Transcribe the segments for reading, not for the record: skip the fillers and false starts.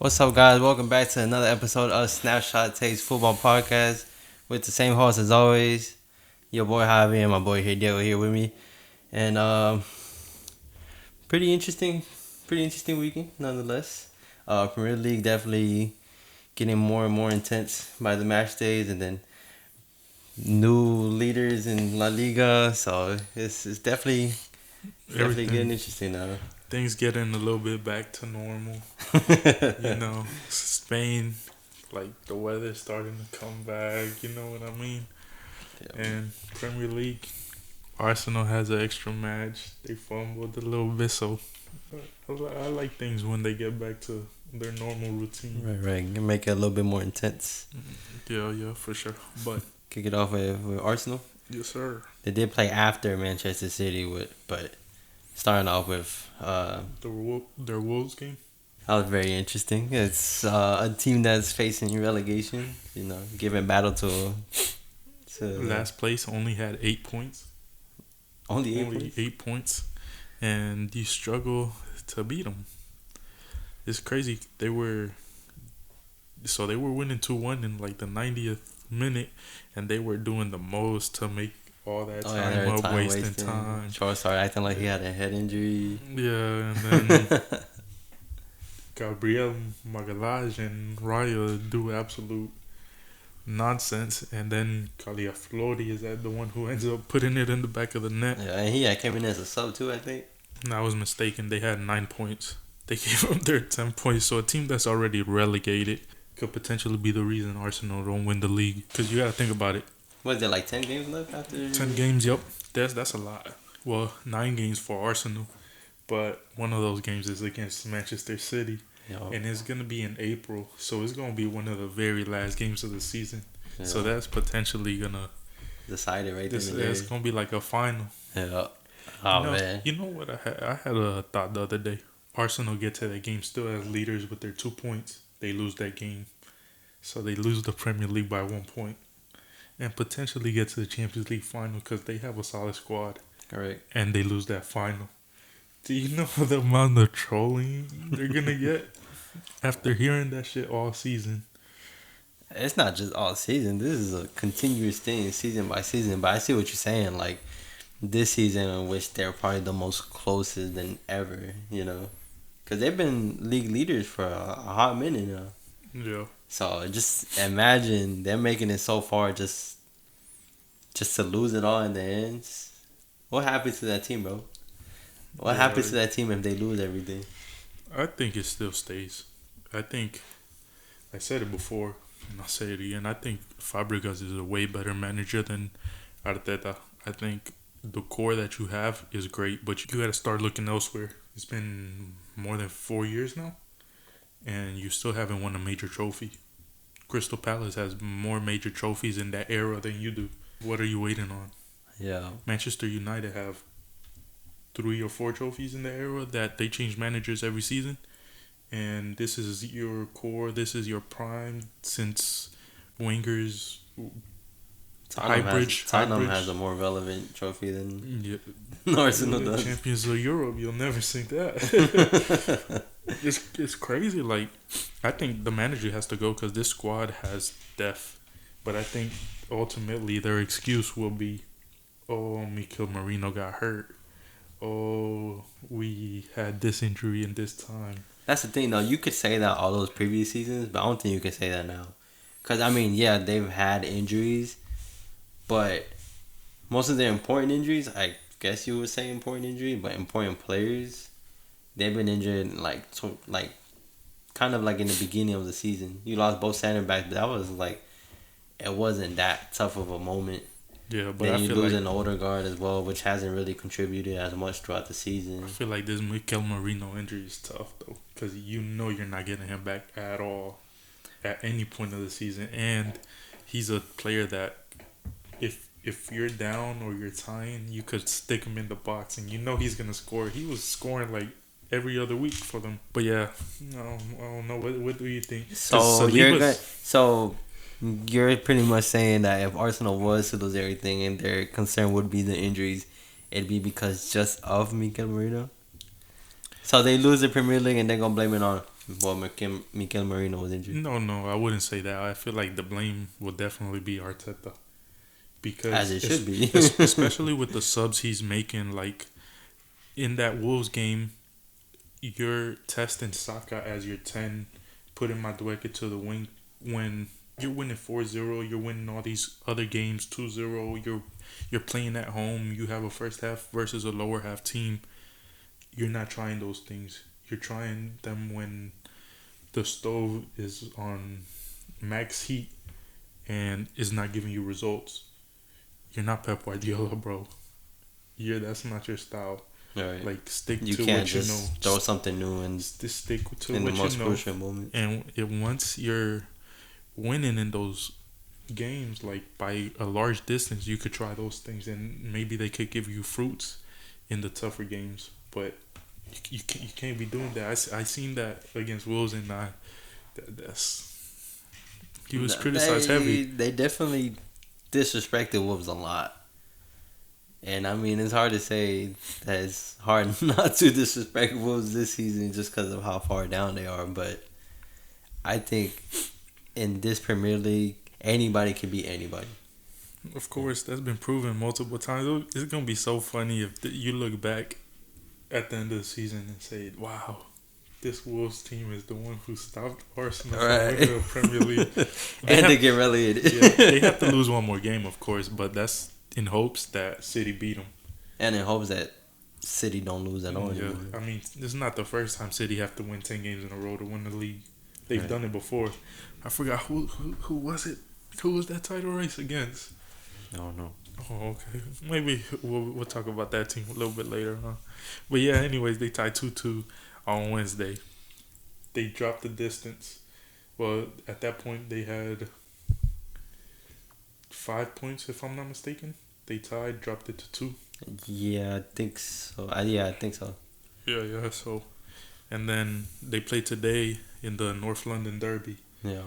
What's up, guys? Welcome back to another episode of Snapshot Takes Football Podcast with the same host as always, your boy Javi and my boy Hideo here with me. And pretty interesting weekend nonetheless. Premier League definitely getting more and more intense by the match days, and then new leaders in La Liga. So it's definitely getting interesting now. Things getting a little bit back to normal. Spain, like the weather's starting to come back. You know what I mean? Yeah. And Premier League, Arsenal has an extra match. They fumbled a little bit, so I like things when they get back to their normal routine. Right. Make it a little bit more intense. Yeah, for sure. But kick it off with Arsenal. Yes, sir. They did play after Manchester City, but starting off with their Wolves game. That was very interesting. It's a team that's facing relegation. Giving battle to last place. Only had 8 points. Only 8 points, and you struggle to beat them. It's crazy. They were winning 2-1 in like the 90th minute, and they were doing the most to make all that time wasting time. Charles started acting like he had a head injury. Yeah, and then Gabriel Magalhaes and Raya do absolute nonsense, and then Caliaflori is the one who ends up putting it in the back of the net. Yeah, and he came in as a sub too, I think. No, I was mistaken. They had 9 points. They gave up their 10 points. So a team that's already relegated could potentially be the reason Arsenal don't win the league. Because you got to think about it. Was there like 10 games left after? 10 games, yep. That's a lot. Well, 9 games for Arsenal. But one of those games is against Manchester City. Yo. And it's going to be in April. So it's going to be one of the very last games of the season. Yeah. So that's potentially going to decide it right there. It's going to be like a final. Yeah. Oh, man. You know what I had a thought the other day. Arsenal get to that game still as leaders with their 2 points. They lose that game. So they lose the Premier League by 1 point. And potentially get to the Champions League final because they have a solid squad. Correct. And they lose that final. Do you know the amount of trolling they're going to get after hearing that shit all season? It's not just all season. This is a continuous thing, season by season. But I see what you're saying. Like, this season in which they're probably the most closest than ever, Because they've been league leaders for a hot minute now. Yeah. So just imagine they're making it so far just to lose it all in the end. What happens to that team, bro? What happens to that team if they lose everything? I think it still stays. I said it before, and I'll say it again. I think Fabregas is a way better manager than Arteta. I think the core that you have is great, but you got to start looking elsewhere. It's been more than 4 years now, and you still haven't won a major trophy. Crystal Palace has more major trophies in that era than you do. What are you waiting on? Yeah. Manchester United have 3 or 4 trophies in the era that they change managers every season. And this is your core. This is your prime since Wenger's Tottenham has a more relevant trophy than Arsenal does. Champions of Europe, you'll never see that. It's crazy. Like, I think the manager has to go because this squad has depth. But I think ultimately their excuse will be, oh, Mikel Merino got hurt. Oh, we had this injury in this time. That's the thing, though. You could say that all those previous seasons, but I don't think you can say that now. Because, they've had injuries, but most of their important injuries, I guess you would say important injuries, but important players, they've been injured, kind of like in the beginning of the season. You lost both center backs, but that was, it wasn't that tough of a moment. Yeah, but then you lose an older guard as well, which hasn't really contributed as much throughout the season. I feel like this Mikel Merino injury is tough, though, because you're not getting him back at all at any point of the season. And he's a player that if you're down or you're tying, you could stick him in the box, and he's going to score. He was scoring, every other week for them. But, yeah, I don't know. What do you think? So you're pretty much saying that if Arsenal was to lose everything and their concern would be the injuries, it'd be because just of Mikel Merino? So they lose the Premier League and they're going to blame it on Well, Mikel Merino was injured. No, I wouldn't say that. I feel like the blame will definitely be Arteta because As it should be. especially with the subs he's making. Like in that Wolves game, you're testing Saka as your 10, putting Madueke to the wing when you're winning 4-0, you're winning all these other games 2-0, you're playing at home, you have a first half versus a lower half team. You're not trying those things. You're trying them when the stove is on max heat and is not giving you results. You're not Pep Guardiola, bro. That's not your style. Right. Like stick You to can't what you just know. throw something new and Just stick to in the what most you know. crucial moment. And once you're winning in those games, like by a large distance, you could try those things, and maybe they could give you fruits in the tougher games. But you can't be doing that. I seen that against Wolves, and he was criticized heavy. They definitely disrespected Wolves a lot. And I mean, it's hard to say that it's hard not to disrespect Wolves this season just because of how far down they are. But I think in this Premier League, anybody can beat anybody. Of course, that's been proven multiple times. It's gonna be so funny if you look back at the end of the season and say, "Wow, this Wolves team is the one who stopped Arsenal from winning the Premier League." They get relegated. Yeah, they have to lose one more game, of course, but that's in hopes that City beat them. And in hopes that City don't lose at all. Yeah, I mean, this is not the first time City have to win 10 games in a row to win the league. They've done it before. I forgot who was it? Who was that title race against? I don't know. Oh, okay. Maybe we'll talk about that team a little bit later, huh? But yeah, anyways, they tied 2-2 on Wednesday. They dropped the distance. Well, at that point, they had 5 points, if I'm not mistaken. They tied, dropped it to 2. Yeah, I think so. I think so. Yeah. So, and then they play today in the North London Derby. Yeah.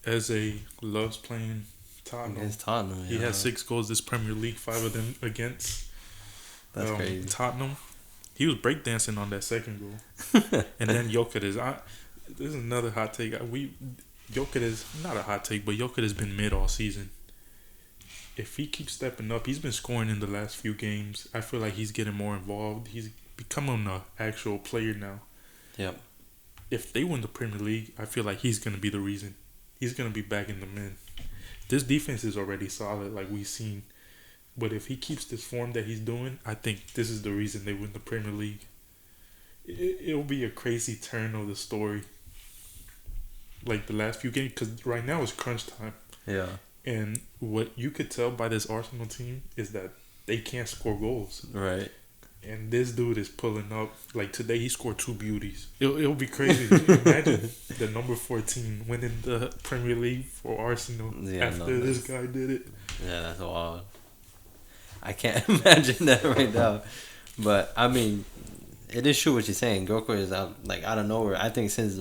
Eze loves playing Tottenham. Against Tottenham. He has 6 goals this Premier League, 5 of them against crazy. Tottenham. He was breakdancing on that second goal. And then Jokic this is another hot take. Jokic is not a hot take, but Jokic has been mid all season. If he keeps stepping up, he's been scoring in the last few games. I feel like he's getting more involved. He's becoming an actual player now. Yep. If they win the Premier League, I feel like he's going to be the reason. He's going to be back in the men. This defense is already solid, like we've seen. But if he keeps this form that he's doing, I think this is the reason they win the Premier League. It'll be a crazy turn of the story. Like the last few games, because right now it's crunch time. Yeah. And what you could tell by this Arsenal team is that they can't score goals. Right. And this dude is pulling up. Like today, he scored 2 beauties. It'll be crazy. Imagine the number 14 winning the Premier League for Arsenal after this guy did it. Yeah, that's wild. I can't imagine that right now. But, I mean, it is true what you're saying. Gokra is out of nowhere. I think since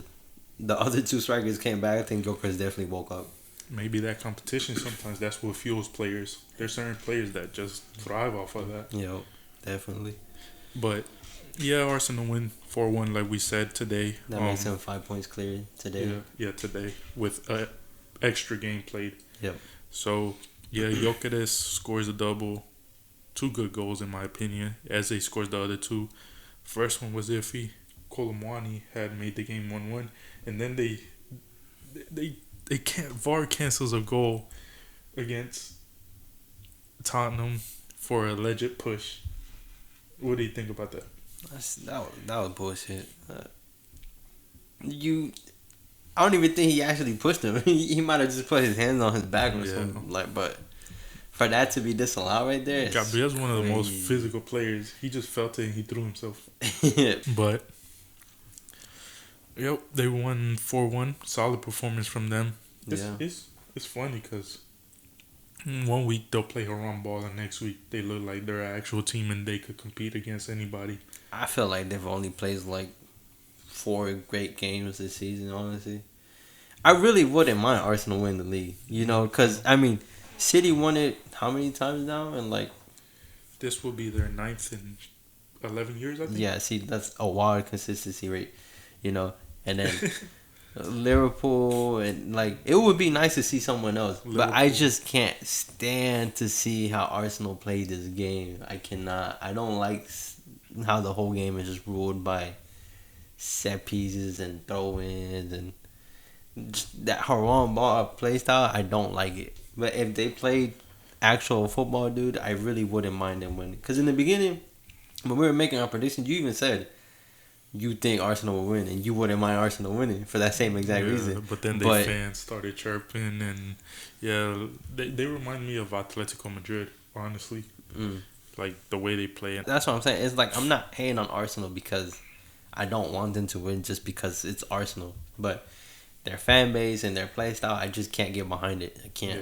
the other 2 strikers came back, I think Gokra has definitely woke up. Maybe that competition, sometimes that's what fuels players. There's certain players that just thrive off of that. Yeah, definitely. But, yeah, Arsenal win 4-1 like we said today. That makes them 5 points clear today. Yeah, today with an extra game played. Yep. So, yeah, Jokic scores a double. 2 good goals in my opinion. Eze scores the other 2. First one was iffy. Kolomwani had made the game 1-1. And then they can't. VAR cancels a goal against Tottenham for a alleged push. What do you think about that? That was bullshit. I don't even think he actually pushed him. He might have just put his hands on his back or something. But for that to be disallowed right there, Gabriel's one of the most physical players. He just felt it and he threw himself. But yep, they won 4-1. Solid performance from them. It's funny because 1 week they'll play Haram ball and next week they look like they're an actual team and they could compete against anybody. I feel like they've only played 4 great games this season, honestly. I really wouldn't mind Arsenal win the league, because, I mean, City won it how many times now? And, this will be their 9th in 11 years, I think. Yeah, see, that's a wild consistency rate, and then Liverpool, and like it would be nice to see someone else, but I just can't stand to see how Arsenal play this game. I cannot. I don't like how the whole game is just ruled by set pieces and throw-ins and just that Haram ball play style. I don't like it. But if they played actual football, dude, I really wouldn't mind them winning. Because in the beginning, when we were making our predictions, you even said you think Arsenal will win, and you wouldn't mind Arsenal winning for that same exact reason. But then fans started chirping, and they remind me of Atletico Madrid, honestly. Like the way they play. That's what I'm saying. It's like I'm not hating on Arsenal because I don't want them to win just because it's Arsenal. But their fan base and their play style, I just can't get behind it. I can't.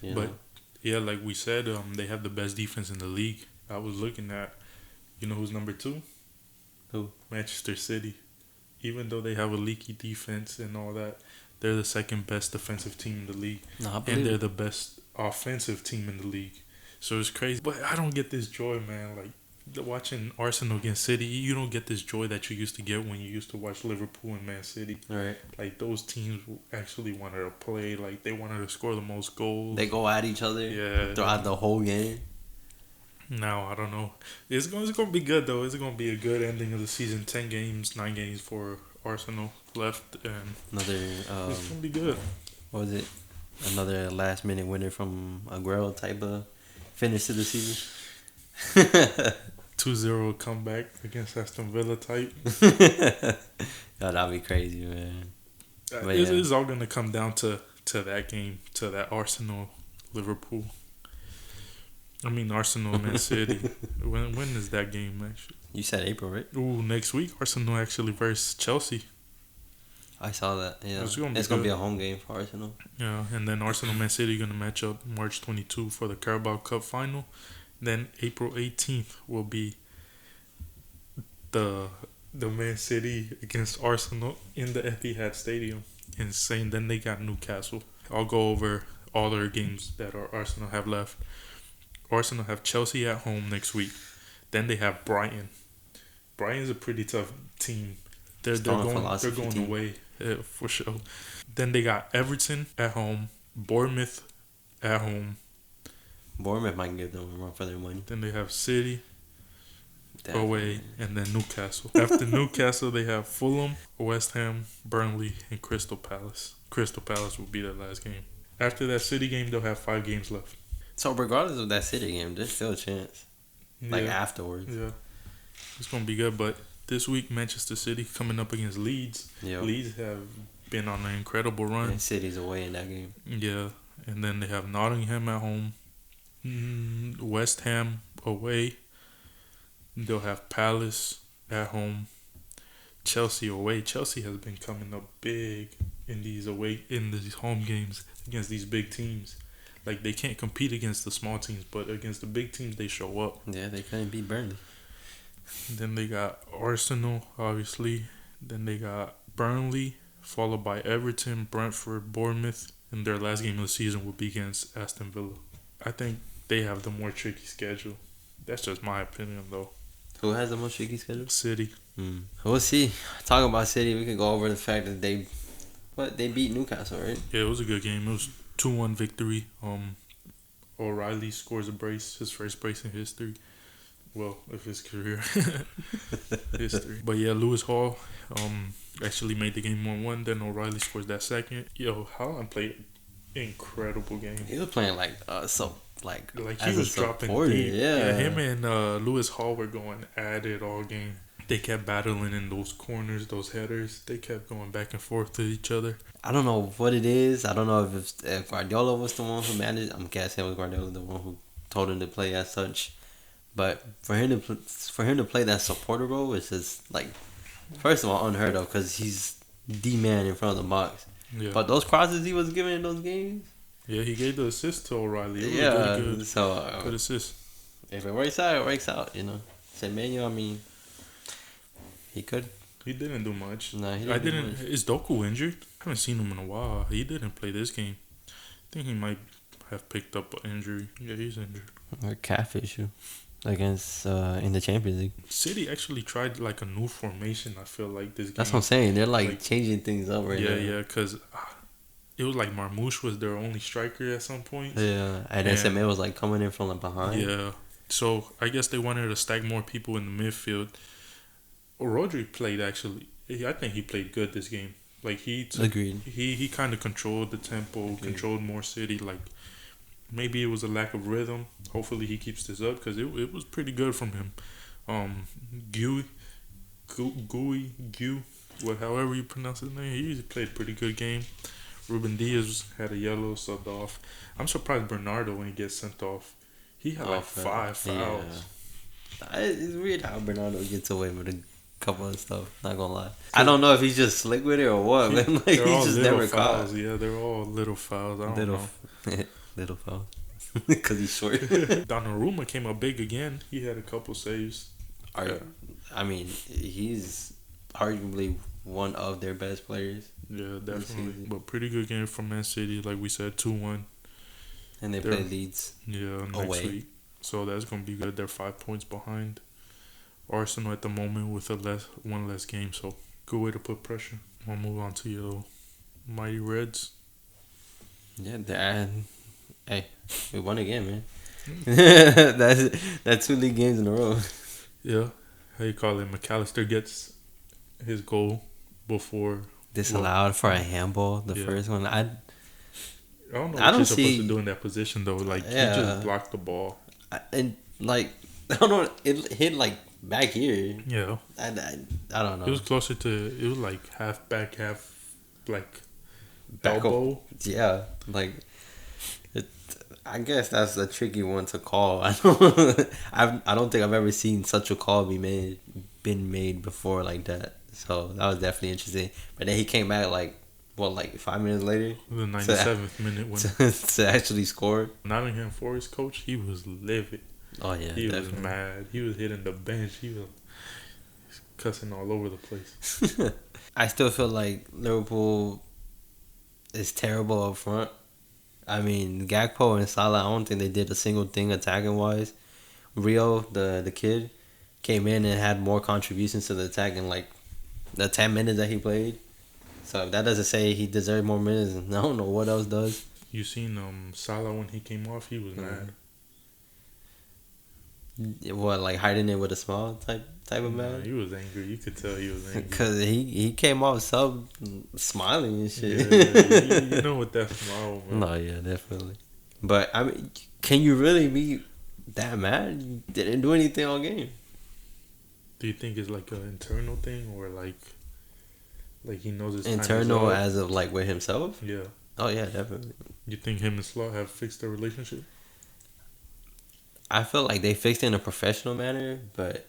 Yeah. But like we said, they have the best defense in the league. I was looking at, you know who's number 2? Who? Manchester City. Even though they have a leaky defense and all that, they're the second best defensive team in the league. And they're the best offensive team in the league. So it's crazy. But I don't get this joy, man. Like, watching Arsenal against City, you don't get this joy that you used to get when you used to watch Liverpool and Man City. Right. Like, those teams actually wanted to play. Like, they wanted to score the most goals. They go at each other throughout the whole game. No, I don't know. It's going to be good, though. It's going to be a good ending of the season. 9 games for Arsenal left. And another, it's going to be good. What was it? Another last-minute winner from Aguero type of finish to the season. 2-0 comeback against Aston Villa type. Yo, that'd be crazy, man. It's all going to come down to that game, to that Arsenal-Liverpool. I mean, Arsenal Man City. When is that game, actually? You said April, right? Ooh, next week, Arsenal actually versus Chelsea. I saw that, yeah. It's going to be a home game for Arsenal. Yeah, and then Arsenal Man City going to match up March 22 for the Carabao Cup final. Then April 18th will be the Man City against Arsenal in the Etihad Stadium. Insane. Then they got Newcastle. I'll go over all their games that Arsenal have left. Arsenal have Chelsea at home next week. Then they have Brighton. Brighton's a pretty tough team. They're going away for sure. Then they got Everton at home, Bournemouth at home. Bournemouth might give them a run for their money. Then they have City away, and then Newcastle. After Newcastle, they have Fulham, West Ham, Burnley, and Crystal Palace. Crystal Palace will be their last game. After that City game, they'll have 5 games left. So regardless of that City game, there's still a chance. Like afterwards. Yeah. It's going to be good, but this week, Manchester City coming up against Leeds. Yep. Leeds have been on an incredible run. And City's away in that game. Yeah. And then they have Nottingham at home. West Ham away. They'll have Palace at home. Chelsea away. Chelsea has been coming up big in these home games against these big teams. Like, they can't compete against the small teams, but against the big teams, they show up. Yeah, they couldn't beat Burnley. Then they got Arsenal, obviously. Then they got Burnley, followed by Everton, Brentford, Bournemouth. And their last game of the season will be against Aston Villa. I think they have the more tricky schedule. That's just my opinion, though. Who has the most tricky schedule? City. We'll see. Talking about City, we can go over the fact that they beat Newcastle, right? Yeah, it was a good game. It was 2-1 victory. O'Reilly scores a brace, his first brace in history. Well, of his career history. But yeah, Lewis Hall actually made the game 1-1. Then O'Reilly scores that second. Yo, Haaland played an incredible game. He was playing like he was dropping deep. Yeah, him and Lewis Hall were going at it all game. They kept battling in those corners, those headers. They kept going back and forth to each other. I don't know what it is. I don't know if Guardiola was the one who managed. I'm guessing it was Guardiola the one who told him to play as such. But for him to play that supporter role is just like, first of all, unheard of because he's the man in front of the box. Yeah. But those crosses he was giving in those games. Yeah, he gave the assist to O'Reilly. It was really good. So good assist. If it works out, it works out. You know, Semenyo, I mean, he could. He didn't do much. No, he didn't. Is Doku injured? I haven't seen him in a while. He didn't play this game. I think he might have picked up an injury. Yeah, he's injured. Or calf issue. against in the Champions League. City actually tried like a new formation. I feel like this game. That's what I'm saying. They're like changing things up right now. Yeah, because it was like Marmouche was their only striker at some point. Yeah, and SMA was like coming in from the behind. Yeah, so I guess they wanted to stack more people in the midfield. Rodri played actually. I think he played good this game. Like Agreed. He kind of controlled the tempo, controlled more City. Like maybe it was a lack of rhythm. Hopefully he keeps this up because it was pretty good from him. Gui, however you pronounce his name, he played a pretty good game. Ruben Diaz had a yellow subbed off. I'm surprised Bernardo when he gets sent off. He had like 5 fouls. Yeah. It's weird how Bernardo gets away with a couple of stuff. Not gonna lie, I don't know if he's just slick with it or what. But like he's just never fouls. caught. Yeah, they're all little fouls. I don't know. Little fouls because he's short. Donnarumma came up big again. He had a couple saves. I mean, he's arguably one of their best players. Yeah, definitely. But pretty good game from Man City. Like we said, 2-1. And they play Leeds. Yeah, next week. So that's going to be good. They're 5 points behind Arsenal at the moment with one less game. So good way to put pressure. We'll move on to your Mighty Reds. Yeah, hey, we won again, man. That's 2 league games in a row. Yeah. How you call it? McAllister gets his goal before disallowed for a handball. The first one, I don't know what you're supposed to do in that position though. Like he just blocked the ball, and like I don't know, it hit like back here. Yeah, I don't know. It was closer to. It was like half back, half like elbow. Yeah, like I guess that's a tricky one to call. I don't think I've ever seen such a call been made before like that. So that was definitely interesting. But then he came back like 5 minutes later, the 97th minute when to actually score. Nottingham Forest coach, he was livid. Oh yeah, he was mad. He was hitting the bench. He was cussing all over the place. I still feel like Liverpool is terrible up front. I mean, Gakpo and Salah, I don't think they did a single thing attacking wise. Rio, the kid, came in and had more contributions to the attack in like the 10 minutes that he played. So if that doesn't say he deserved more minutes, I don't know what else does. You seen Salah when he came off, he was mad. What, like hiding it with a smile type of mad? He was angry. You could tell he was angry. Because he came off smiling and shit. Yeah, you know what that smile, man. No, yeah, definitely. But, I mean, can you really be that mad? You didn't do anything all game. Do you think it's like an internal thing or like he knows it's internal time as of like with himself? Yeah. Oh, yeah, definitely. You think him and Slaw have fixed their relationship? I feel like they fixed it in a professional manner, but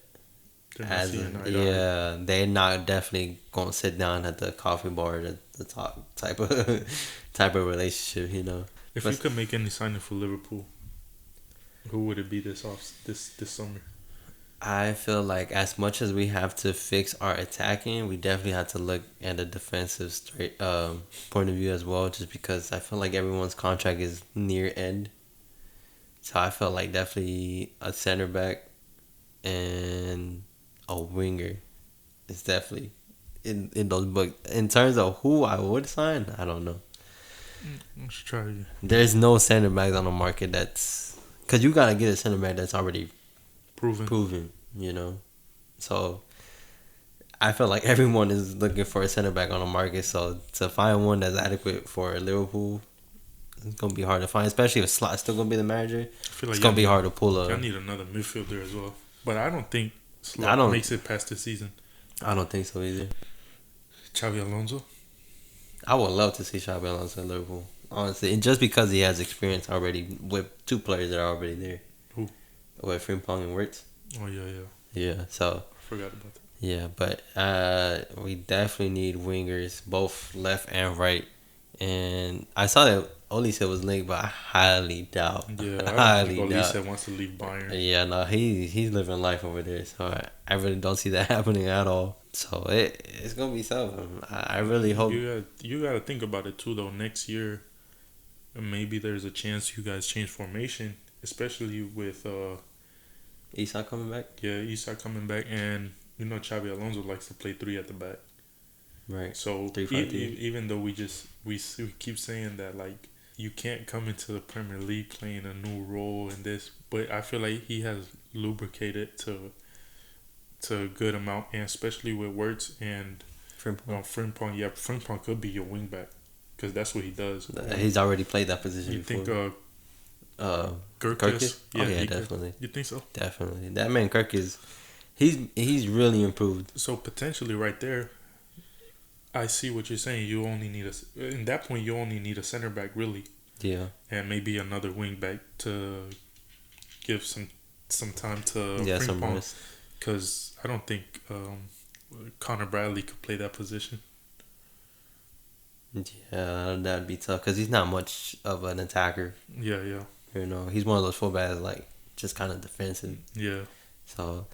they're not definitely gonna sit down at the coffee bar to talk type of relationship, you know. If you could make any signing for Liverpool, who would it be this summer? I feel like as much as we have to fix our attacking, we definitely have to look at the defensive point of view as well, just because I feel like everyone's contract is near end. So I felt like definitely a center back and a winger is definitely in those books. In terms of who I would sign, I don't know. Let's try. There's no center backs on the market because you gotta get a center back that's already proven, you know. So I feel like everyone is looking for a center back on the market. So to find one that's adequate for Liverpool, it's gonna be hard to find, especially if Slot's still gonna be the manager. I feel like it's gonna be hard to pull up. I need another midfielder as well, but I don't think Slot makes it past the season. I don't think so either. Xabi Alonso. I would love to see Xabi Alonso in Liverpool, honestly, and just because he has experience already with 2 players that are already there. Who? With Frimpong and Wirtz. Oh yeah. Yeah, so. I forgot about that. Yeah, but we definitely need wingers, both left and right. And I saw that Olise was linked, but I highly doubt. Yeah, I don't think Olise wants to leave Bayern. Yeah, no, he's living life over there, so I really don't see that happening at all. So it's gonna be tough. I really hope you gotta think about it too, though. Next year, maybe there's a chance you guys change formation, especially with Isak coming back. Yeah, Isak coming back, and you know Xabi Alonso likes to play three at the back. Right. So 3-5-2. even though we keep saying that like you can't come into the Premier League playing a new role in this, but I feel like he has lubricated to a good amount, and especially with Wirtz and Frimpong. Yeah, Frimpong could be your wing back because that's what he does. He's already played that position. You before. think Kirkus? Yeah, yeah, definitely. You think so? Definitely. That man Kirk he's really improved. So potentially right there, I see what you're saying. You only need in that point you only need a center back really. Yeah. And maybe another wing back to give some time to some rest. Because I don't think Connor Bradley could play that position. Yeah, that'd be tough because he's not much of an attacker. Yeah, yeah. You know, he's one of those fullbacks like just kind of defensive. Yeah. So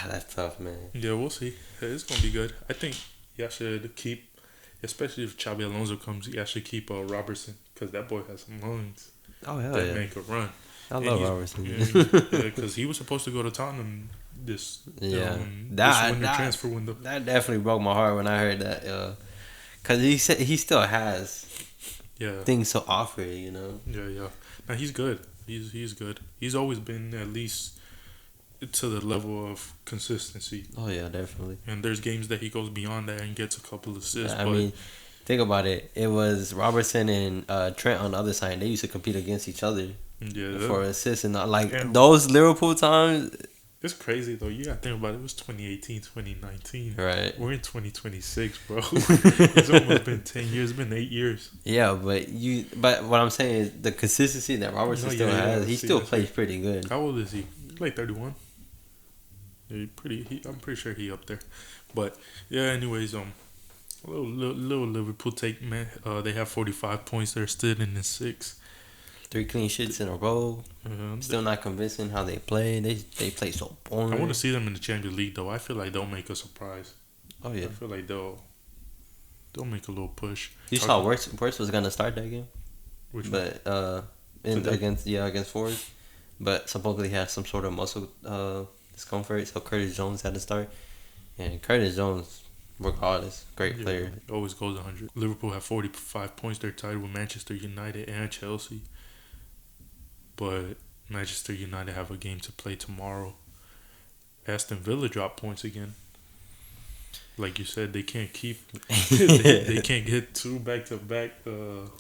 that's tough, man. Yeah, we'll see. It's gonna be good. I think y'all should keep, especially if Xabi Alonso comes, y'all should keep Robertson because that boy has some lungs. Oh hell that yeah! make a run. I love Robertson. Yeah, because he was supposed to go to Tottenham this winter transfer window. That definitely broke my heart when I heard that. Because he said he still has things to offer, you know. Yeah, yeah. Now he's good. He's good. He's always been at least to the level of consistency. Oh yeah, definitely. And there's games that he goes beyond that and gets a couple assists. I mean, think about it. It was Robertson and Trent on the other side. They used to compete against each other for assists and those Liverpool times. It's crazy though. You gotta think about it. It was 2018, 2019. Right. We're in 2026, bro. It's almost been 10 years. It's been 8 years. Yeah, but what I'm saying is the consistency that Robertson still has. He still plays pretty good. How old is he? He's like 31. Yeah, I'm pretty sure he up there. But yeah, anyways, a little Liverpool take, man. They have 45 points. They're still in the 6th. 3 clean sheets in a row. Still not convincing how they play. They play so boring. I want to see them in the Champions League though. I feel like they'll make a surprise. Oh yeah. I feel like they'll make a little push. You saw Wirtz was gonna start that game. Which but against Forest, but supposedly he had some sort of muscle discomfort, so Curtis Jones had to start. And Curtis Jones, regardless, great player. Always goes 100. Liverpool have 45 points. They're tied with Manchester United and Chelsea. But Manchester United have a game to play tomorrow. Aston Villa dropped points again. Like you said, they can't keep. they can't get 2 back-to-back.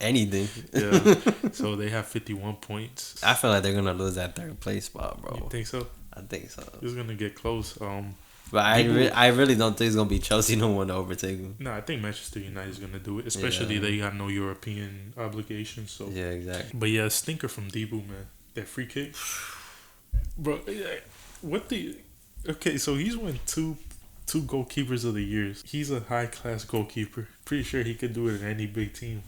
Anything. Yeah. So they have 51 points. I feel like they're gonna lose that 3rd place spot, bro. You think so? I think so. It's gonna get close. But I really don't think it's gonna be Chelsea no one to overtake them. No, I think Manchester United is gonna do it. Especially they got no European obligations. So yeah, exactly. But yeah, stinker from Debu, man. That free kick, bro. Okay, so he's won two goalkeepers of the years. He's a high class goalkeeper. Pretty sure he could do it in any big team.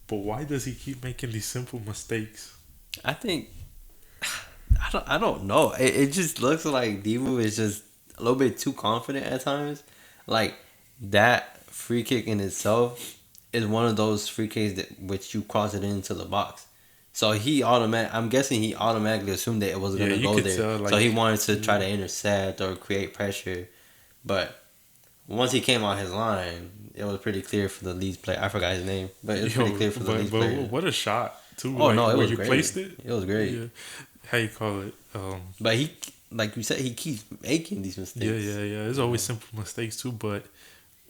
But why does he keep making these simple mistakes? I think I don't know. It just looks like Debu is just a little bit too confident at times. Like that free kick in itself is one of those free kicks that which you cross it into the box. So I'm guessing he automatically assumed that it was gonna go there. So he wanted to try to intercept or create pressure. But once he came on his line, it was pretty clear for the Leeds player. I forgot his name, but it was pretty clear for the Leeds player. What a shot too! Oh no, it was great. Placed it. It was great. Yeah. How you call it? But he, like you said, he keeps making these mistakes. Yeah. There's always simple mistakes too. But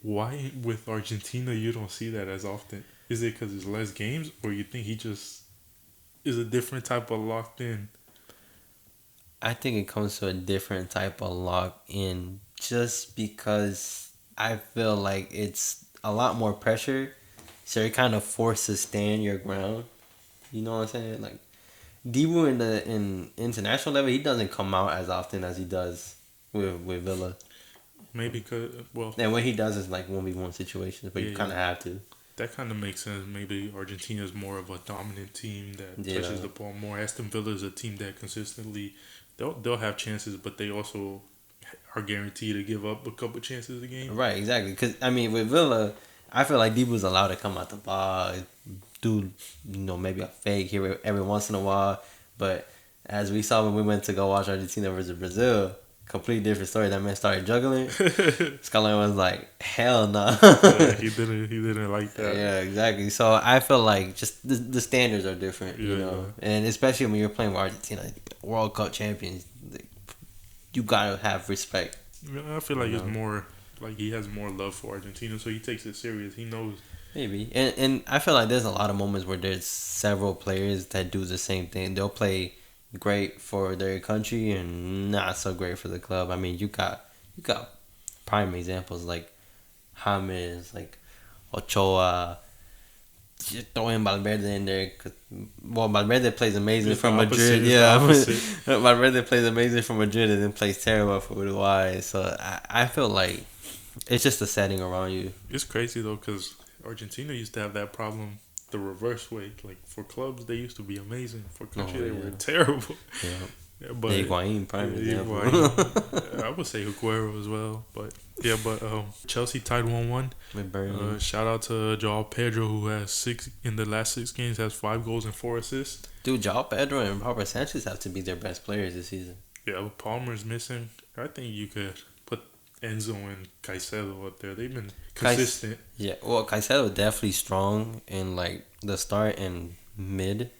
why with Argentina you don't see that as often? Is it because there's less games, or you think he just is a different type of locked in? I think it comes to a different type of lock in just because I feel like it's a lot more pressure. So you're kind of forced to stand your ground. You know what I'm saying? Like Debu in international level, he doesn't come out as often as he does with Villa. Maybe because and when he does, it's like 1v1 situations, but you kind of have to. That kind of makes sense. Maybe Argentina is more of a dominant team that touches the ball more. Aston Villa is a team that consistently they'll have chances, but they also are guaranteed to give up a couple chances a game. Right, exactly. Because I mean, with Villa, I feel like Debu's allowed to come out the bar, do maybe a fake here every once in a while, but As we saw when we went to go watch Argentina versus Brazil, completely different story. That man started juggling. Scotland was like, hell no. Yeah, he didn't like that. Yeah, exactly. So I feel like just the standards are different, you know, and especially when you're playing with Argentina, World Cup champions, you gotta have respect. I feel like it's more like he has more love for Argentina, so he takes it serious. He knows. Maybe, and I feel like there's a lot of moments where there's several players that do the same thing. They'll play great for their country and not so great for the club. I mean, you got prime examples like James, like Ochoa. Just throwing Valverde in there. Valverde plays amazing from Madrid. Yeah, Valverde plays amazing from Madrid and then plays terrible for Uruguay. So I feel like it's just the setting around you. It's crazy though, because Argentina used to have that problem the reverse way. Like for clubs, they used to be amazing. For country, they were terrible. Yeah, but Higuain, prime example. I would say Aguero as well. But Chelsea tied 1-1. Shout out to Joao Pedro, who has 6 in the last 6 games, has 5 goals and 4 assists. Dude, Joao Pedro and Robert Sanchez have to be their best players this season. Yeah, but Palmer's missing. I think you could put Enzo and Caicedo up there. They've been consistent. Caicedo definitely strong in like the start and mid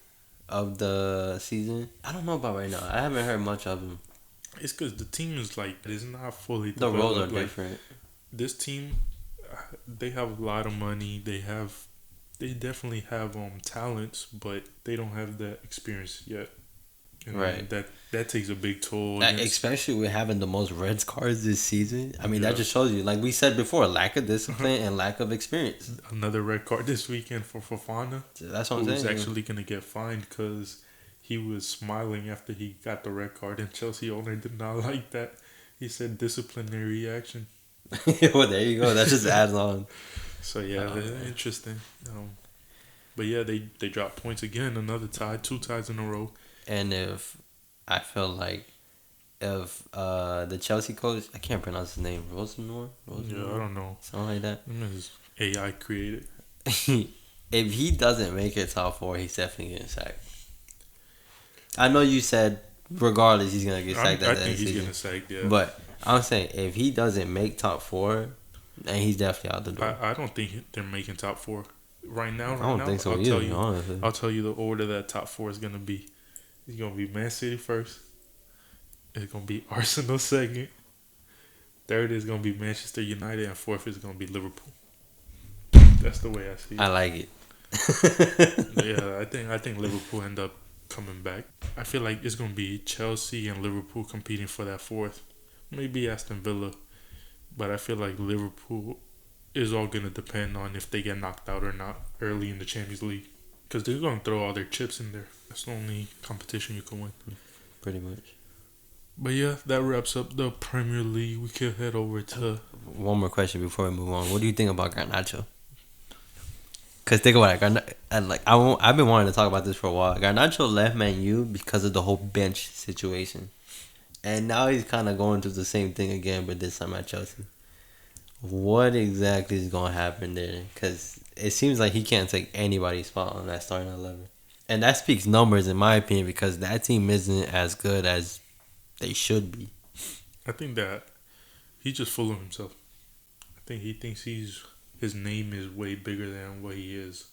of the season. I don't know about right now. I haven't heard much of him. It's because the team is like it's not fully the roles are different. This team, they have a lot of money. They definitely have talents, but they don't have that experience yet. And right. That takes a big toll. Especially with having the most red cards this season. I mean, that just shows you, like we said before, lack of discipline and lack of experience. Another red card this weekend for Fofana. That's what I'm saying. Who's actually going to get fined because he was smiling after he got the red card, and Chelsea owner did not like that. He said disciplinary action. Well, there you go. That just adds on. So, interesting. But, yeah, they dropped points again. Another tie. 2 ties in a row. And if the Chelsea coach, I can't pronounce his name, Rosenoir? Yeah, I don't know. Something like that. His AI created. If he doesn't make it top 4, he's definitely getting sacked. I know you said regardless he's gonna get sacked. I think he's getting sacked. Yeah, but I'm saying if he doesn't make top 4, then he's definitely out the door. I don't think they're making top 4 right now. I don't think so either. Honestly, I'll tell you the order that top 4 is gonna be. It's gonna be Man City first. It's gonna be Arsenal second. Third is gonna be Manchester United, and fourth is gonna be Liverpool. That's the way I see it. I like it. Yeah, I think Liverpool end up coming back. I feel like it's gonna be Chelsea and Liverpool competing for that 4th. Maybe Aston Villa, but I feel like Liverpool is all gonna depend on if they get knocked out or not early in the Champions League, because they're gonna throw all their chips in there. That's the only competition you can win. Pretty much. But yeah, that wraps up the Premier League. We can head over to one more question before we move on. What do you think about Garnacho? Because think about it, I've been wanting to talk about this for a while. Garnacho left Man U because of the whole bench situation, and now he's kind of going through the same thing again, but this time at Chelsea. What exactly is going to happen there? Because it seems like he can't take anybody's spot on that starting 11. And that speaks numbers, in my opinion, because that team isn't as good as they should be. I think that he's just full of himself. I think he thinks his name is way bigger than what he is.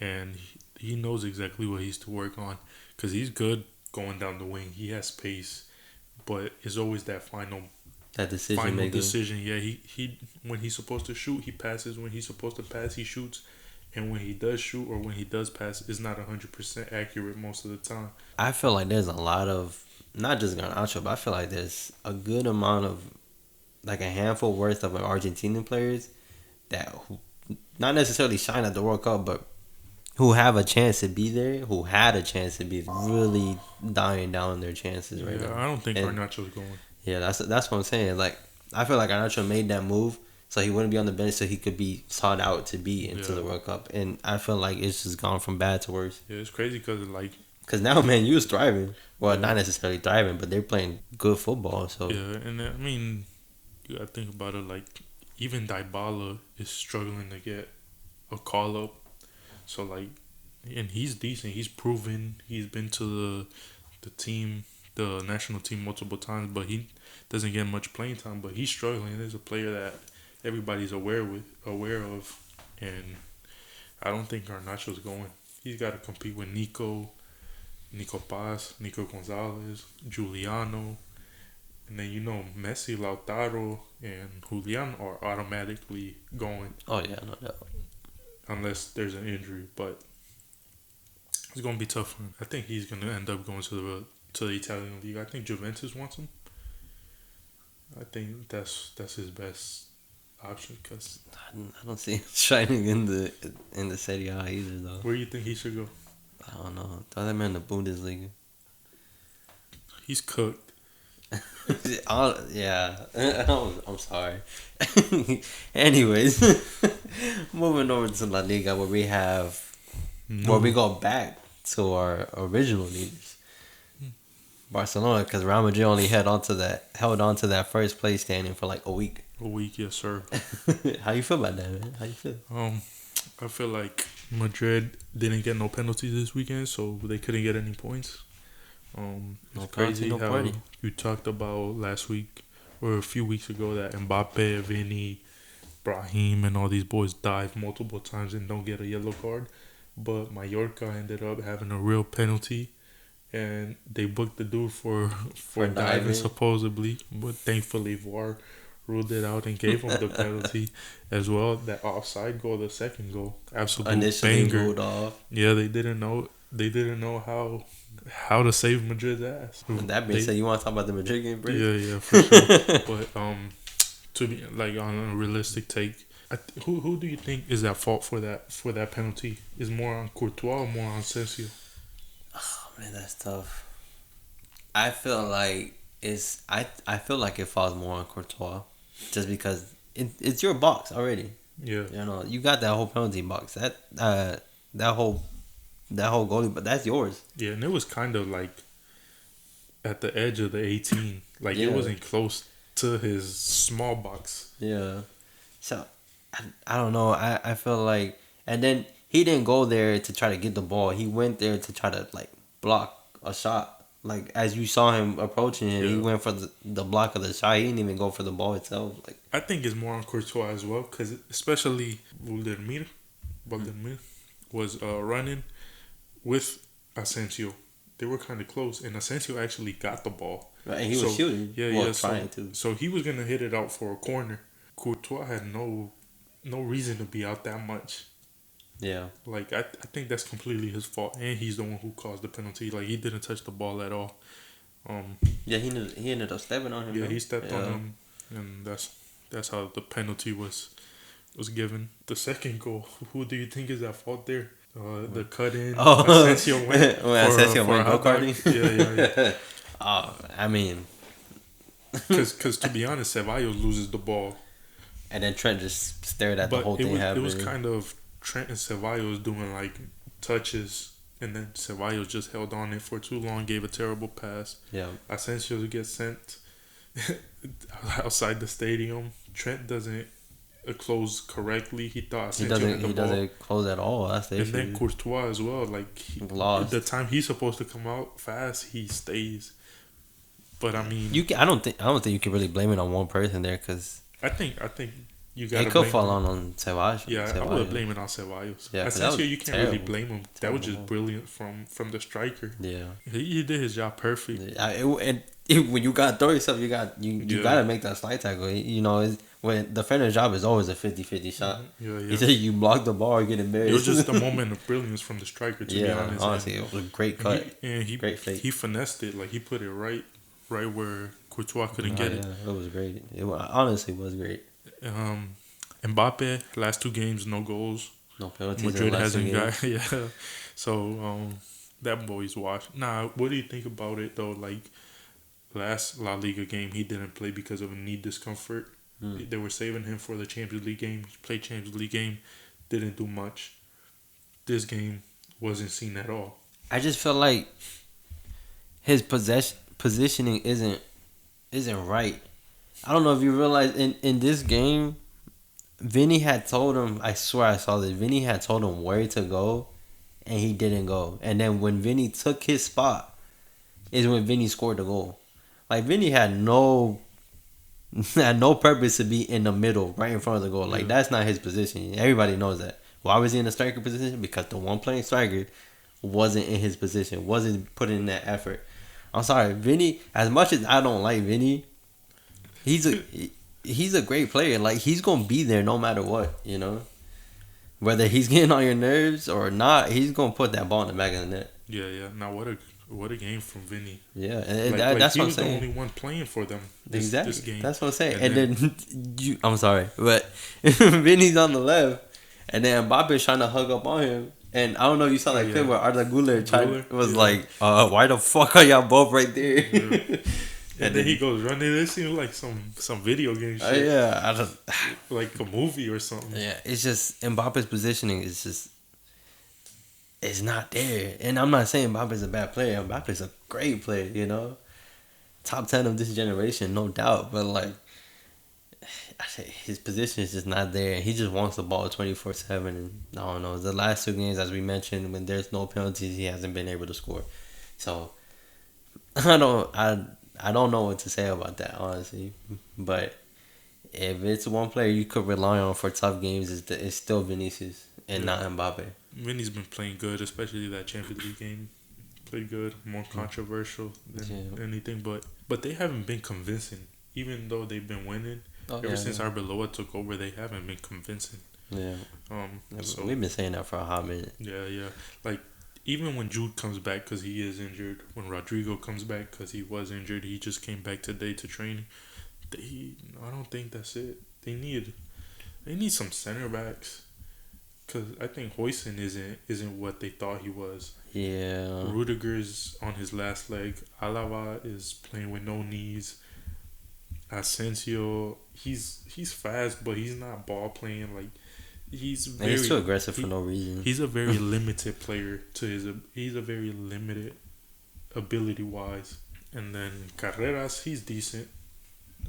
And he knows exactly what he's to work on. Because he's good going down the wing. He has pace. But it's always that final decision. Yeah, he when he's supposed to shoot, he passes. When he's supposed to pass, he shoots. And when he does shoot or when he does pass, it's not 100% accurate most of the time. I feel like there's a lot of, not just Garnacho, but I feel like there's a good amount of, like a handful worth of Argentinian players that not necessarily shine at the World Cup, but who have a chance to be there, who had a chance to be really dying down their chances right now. I don't think Garnacho's going. Yeah, that's what I'm saying. Like, I feel like Garnacho made that move so he wouldn't be on the bench, so he could be sought out to be into the World Cup. And I feel like it's just gone from bad to worse. Yeah, it's crazy because now Man U's thriving. Well, not necessarily thriving, but they're playing good football. So yeah, and I mean, you gotta think about it. Like, even Dybala is struggling to get a call up. So and he's decent. He's proven. He's been to the national team multiple times, but he doesn't get much playing time. But he's struggling. There's a player that everybody's aware of, and I don't think Garnacho's going. He's got to compete with Nico Paz, Nico Gonzalez, Giuliano, and then Messi, Lautaro, and Julian are automatically going. Oh yeah, no doubt. Unless there's an injury, but it's gonna be tough for him. I think he's gonna end up going to the Italian league. I think Juventus wants him. I think that's his best option because I don't see him shining in the Serie A either though. Where do you think he should go? I don't know. Throw him in the Bundesliga. He's cooked. Yeah, I'm sorry. Anyways, moving over to La Liga, where we go back to our original leaders, Barcelona, because Real Madrid only held on to that first place standing for like a week. A week, yes, sir. How you feel about that, man? How you feel? I feel like Madrid didn't get no penalties this weekend, so they couldn't get any points. It's crazy how you talked about last week or a few weeks ago that Mbappe, Vini, Brahim, and all these boys dive multiple times and don't get a yellow card. But Mallorca ended up having a real penalty, and they booked the dude for diving supposedly. But thankfully, VAR ruled it out and gave him the penalty as well. That offside goal, the second goal, absolute initially banger. ruled off. Yeah, they didn't know how to save Madrid's ass. And that being said, you want to talk about the Madrid game, bro? Yeah, for sure. But to be like on a realistic take, who do you think is at fault for that penalty? Is more on Courtois or more on Asensio? Oh man, that's tough. I feel like I feel like it falls more on Courtois, just because it's your box already. Yeah, you got that whole penalty box. That whole goalie, but that's yours. Yeah, and it was kind of like at the edge of the 18. Like it wasn't close to his small box. Yeah. So I don't know. I feel like, and then he didn't go there to try to get the ball. He went there to try to like block a shot. Like as you saw him approaching him, he went for the block of the shot. He didn't even go for the ball itself. Like I think it's more on Courtois as well, because especially Vladimir was running with Asensio. They were kind of close, and Asensio actually got the ball. Right, and he was shooting. Trying to. So he was gonna hit it out for a corner. Courtois had no reason to be out that much. Yeah. Like I think that's completely his fault, and he's the one who caused the penalty. Like he didn't touch the ball at all. Yeah, he ended up stepping on him. Yeah, he stepped on him, and that's how the penalty was given. The second goal, who do you think is at fault there? The cut in. Asensio went for go-karting. Yeah. I mean, because to be honest, Ceballos loses the ball, and then Trent just stared at the whole thing happening. It was kind of Trent and Ceballos doing like touches, and then Ceballos just held on it for too long, gave a terrible pass. Yeah. Asensio gets sent outside the stadium. Trent doesn't close correctly. He thought he doesn't close at all. That's the issue. And then Courtois as well. Like lost. The time he's supposed to come out fast, he stays. But I mean, I don't think you can really blame it on one person there, because I think you got. It could fall on Ceballos. Yeah, I would blame it on Ceballos. Yeah, Asensio, you can't really blame him. Terrible. That was just brilliant from the striker. Yeah, he did his job perfect. When you got to throw yourself, you gotta make that slide tackle. When defender's job is always a 50-50 shot. Yeah. Either you block the ball or get embarrassed. It was just a moment of brilliance from the striker. To be honest, honestly, it was a great cut. Great fake. He finessed it. Like he put it right where Courtois couldn't get it. It was great. It honestly was great. Mbappe, last 2 games, no goals. No penalties. Madrid hasn't got. Yeah. So that boy's washed. Nah, what do you think about it though? Like last La Liga game, he didn't play because of a knee discomfort. They were saving him for the Champions League game. He played Champions League game, didn't do much. This game wasn't seen at all. I just feel like his positioning isn't right. I don't know if you realize in this game, Vinny had told him, I swear I saw this, Vinny had told him where to go, and he didn't go. And then when Vinny took his spot, is when Vinny scored the goal. Like Vinny had no purpose to be in the middle, right in front of the goal. Like that's not his position. Everybody knows that. Why was he in the striker position? Because the one playing striker wasn't in his position, wasn't putting in that effort. I'm sorry, Vinny. As much as I don't like Vinny, he's a great player. Like he's gonna be there no matter what, you know. Whether he's getting on your nerves or not, he's gonna put that ball in the back of the net. Yeah. Now what a game from Vinny. Yeah, and that's he what I'm was the saying. only one playing for them. This game. That's what I'm saying. And then I'm sorry, but Vinny's on the left, and then Mbappe's trying to hug up on him. And I don't know if you saw that clip where Arda Güler was like, why the fuck are y'all both right there? Yeah. And then he goes running. It seems like some video game shit. Like a movie or something. Yeah, it's just Mbappe's positioning is just it's not there. And I'm not saying Mbappe's a bad player. Mbappe's a great player, you know. Top 10 of this generation, no doubt. But like his position is just not there. He just wants the ball 24/7. And I don't know. The last two games, as we mentioned, when there's no penalties, he hasn't been able to score. So I don't know what to say about that, honestly. But if it's one player you could rely on for tough games, it's still Vinicius and not Mbappe. Vinny's been playing good, especially that Champions League game. Played good, more controversial than anything, but they haven't been convincing. Even though they've been winning, ever since Arbeloa took over, they haven't been convincing. Yeah. So we've been saying that for a hot minute. Yeah. Like even when Jude comes back because he is injured, when Rodrigo comes back because he was injured, he just came back today to training. I don't think that's it. They need some center backs. Because I think Huijsen isn't what they thought he was. Yeah. Rudiger's on his last leg. Alaba is playing with no knees. Asensio, he's fast, but he's not ball playing. Like he's too aggressive for no reason. He's a very limited player. He's a very limited ability wise. And then Carreras, he's decent.